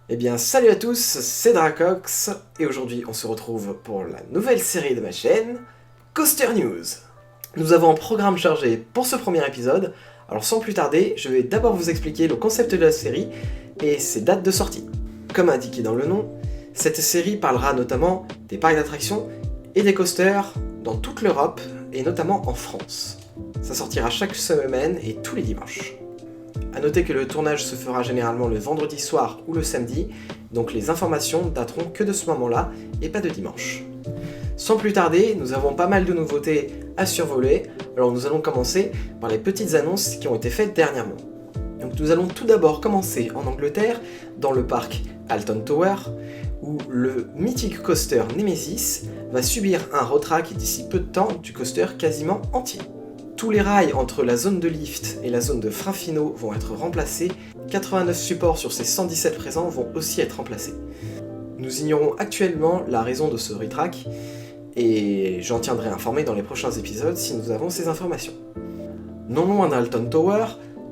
Eh bien, salut à tous, c'est Dracox, et aujourd'hui on se retrouve pour la nouvelle série de ma chaîne, Coaster News. Nous avons un programme chargé pour ce premier épisode, alors sans plus tarder, je vais d'abord vous expliquer le concept de la série et ses dates de sortie. Comme indiqué dans le nom, cette série parlera notamment des parcs d'attractions et des coasters dans toute l'Europe, et notamment en France. Ça sortira chaque semaine et tous les dimanches. A noter que le tournage se fera généralement le vendredi soir ou le samedi, donc les informations dateront que de ce moment-là et pas de dimanche. Sans plus tarder, nous avons pas mal de nouveautés à survoler, alors nous allons commencer par les petites annonces qui ont été faites dernièrement. Donc nous allons tout d'abord commencer en Angleterre, dans le parc Alton Tower, où le mythique coaster Nemesis va subir un retrack d'ici peu de temps du coaster quasiment entier. Tous les rails entre la zone de lift et la zone de frein finaux vont être remplacés, 89 supports sur ces 117 présents vont aussi être remplacés. Nous ignorons actuellement la raison de ce retrack, et j'en tiendrai informé dans les prochains épisodes si nous avons ces informations. Non loin d'Alton Tower,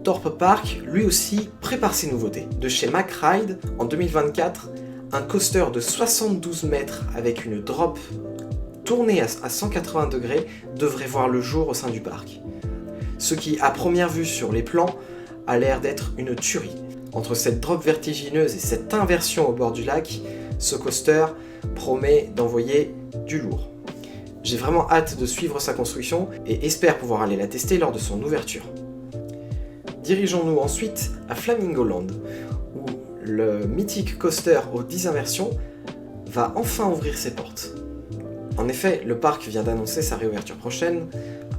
Thorpe Park, lui aussi, prépare ses nouveautés. De chez Mack Ride, en 2024, un coaster de 72 mètres avec une drop tournée à 180 degrés devrait voir le jour au sein du parc. Ce qui, à première vue sur les plans, a l'air d'être une tuerie. Entre cette drop vertigineuse et cette inversion au bord du lac, ce coaster promet d'envoyer du lourd. J'ai vraiment hâte de suivre sa construction et espère pouvoir aller la tester lors de son ouverture. Dirigeons-nous ensuite à Flamingoland, où le mythique coaster aux 10 inversions va enfin ouvrir ses portes. En effet, le parc vient d'annoncer sa réouverture prochaine,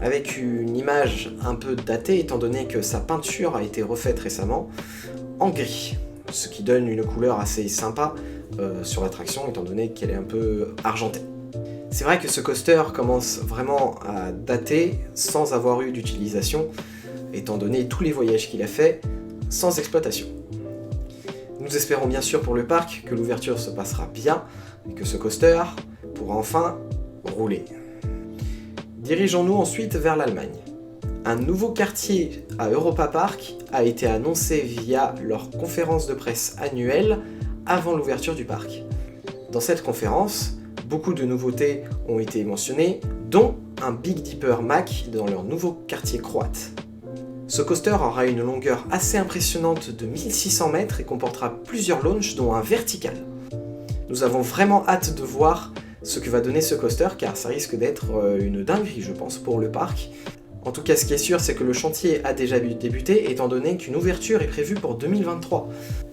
avec une image un peu datée étant donné que sa peinture a été refaite récemment en gris, ce qui donne une couleur assez sympa sur l'attraction étant donné qu'elle est un peu argentée. C'est vrai que ce coaster commence vraiment à dater sans avoir eu d'utilisation, étant donné tous les voyages qu'il a fait sans exploitation. Nous espérons bien sûr pour le parc que l'ouverture se passera bien et que ce coaster pourra enfin rouler. Dirigeons-nous ensuite vers l'Allemagne. Un nouveau quartier à Europa Park a été annoncé via leur conférence de presse annuelle avant l'ouverture du parc. Dans cette conférence, beaucoup de nouveautés ont été mentionnées, dont un Big Dipper Mack dans leur nouveau quartier croate. Ce coaster aura une longueur assez impressionnante de 1600 mètres et comportera plusieurs launches dont un vertical. Nous avons vraiment hâte de voir ce que va donner ce coaster car ça risque d'être une dinguerie je pense pour le parc. En tout cas ce qui est sûr c'est que le chantier a déjà débuté étant donné qu'une ouverture est prévue pour 2023,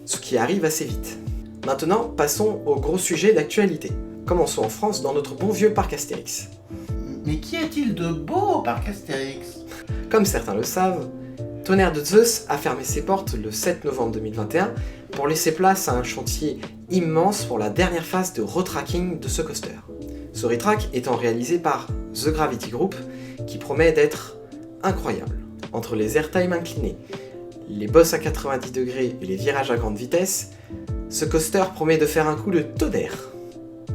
ce qui arrive assez vite. Maintenant passons au gros sujet d'actualité. Commençons en France dans notre bon vieux parc Astérix. Mais qu'y a-t-il de beau au parc Astérix ? Comme certains le savent, Tonnerre de Zeus a fermé ses portes le 7 novembre 2021 pour laisser place à un chantier immense pour la dernière phase de retracking de ce coaster. Ce retrack étant réalisé par The Gravity Group qui promet d'être incroyable. Entre les airtime inclinés, les bosses à 90 degrés et les virages à grande vitesse, ce coaster promet de faire un coup de tonnerre.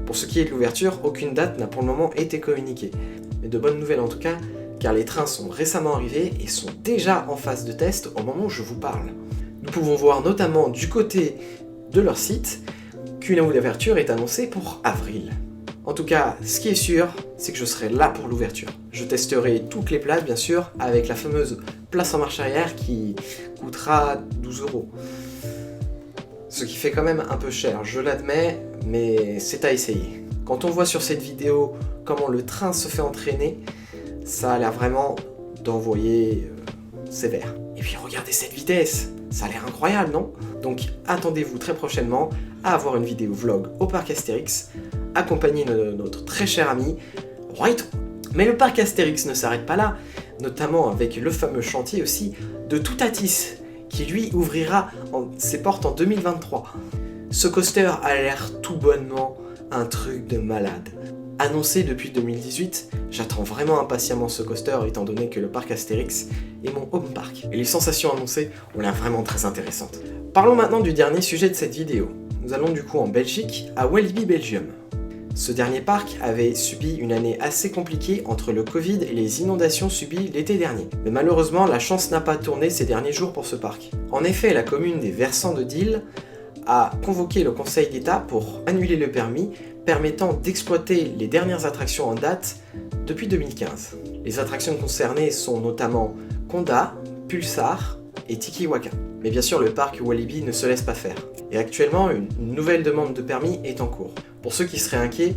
Pour ce qui est de l'ouverture, aucune date n'a pour le moment été communiquée. Mais de bonnes nouvelles en tout cas, car les trains sont récemment arrivés et sont déjà en phase de test au moment où je vous parle. Nous pouvons voir notamment du côté de leur site qu'une ouverture est annoncée pour avril. En tout cas, ce qui est sûr, c'est que je serai là pour l'ouverture. Je testerai toutes les places bien sûr, avec la fameuse place en marche arrière qui coûtera 12 €. Ce qui fait quand même un peu cher, je l'admets, mais c'est à essayer. Quand on voit sur cette vidéo comment le train se fait entraîner, ça a l'air vraiment d'envoyer sévère. Et puis regardez cette vitesse, ça a l'air incroyable, non ? Donc attendez-vous très prochainement à avoir une vidéo vlog au parc Astérix, accompagné de notre très cher ami Royton. Mais le parc Astérix ne s'arrête pas là, notamment avec le fameux chantier aussi de Toutatis, qui lui ouvrira ses portes en 2023. Ce coaster a l'air tout bonnement un truc de malade. Annoncé depuis 2018, j'attends vraiment impatiemment ce coaster étant donné que le parc Astérix est mon home park. Et les sensations annoncées ont l'air vraiment très intéressantes. Parlons maintenant du dernier sujet de cette vidéo. Nous allons du coup en Belgique, à Walibi Belgium. Ce dernier parc avait subi une année assez compliquée entre le Covid et les inondations subies l'été dernier. Mais malheureusement, la chance n'a pas tourné ces derniers jours pour ce parc. En effet, la commune des Versants de Dille a convoqué le Conseil d'État pour annuler le permis permettant d'exploiter les dernières attractions en date depuis 2015. Les attractions concernées sont notamment Conda, Pulsar et Tiki Waka. Mais bien sûr, le parc Walibi ne se laisse pas faire. Et actuellement, une nouvelle demande de permis est en cours. Pour ceux qui seraient inquiets,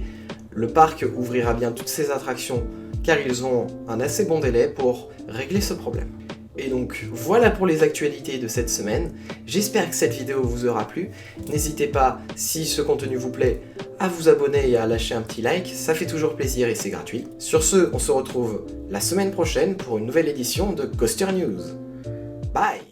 le parc ouvrira bien toutes ces attractions car ils ont un assez bon délai pour régler ce problème. Et donc voilà pour les actualités de cette semaine. J'espère que cette vidéo vous aura plu. N'hésitez pas, si ce contenu vous plaît, à vous abonner et à lâcher un petit like, ça fait toujours plaisir et c'est gratuit. Sur ce, on se retrouve la semaine prochaine pour une nouvelle édition de Coaster News. Bye!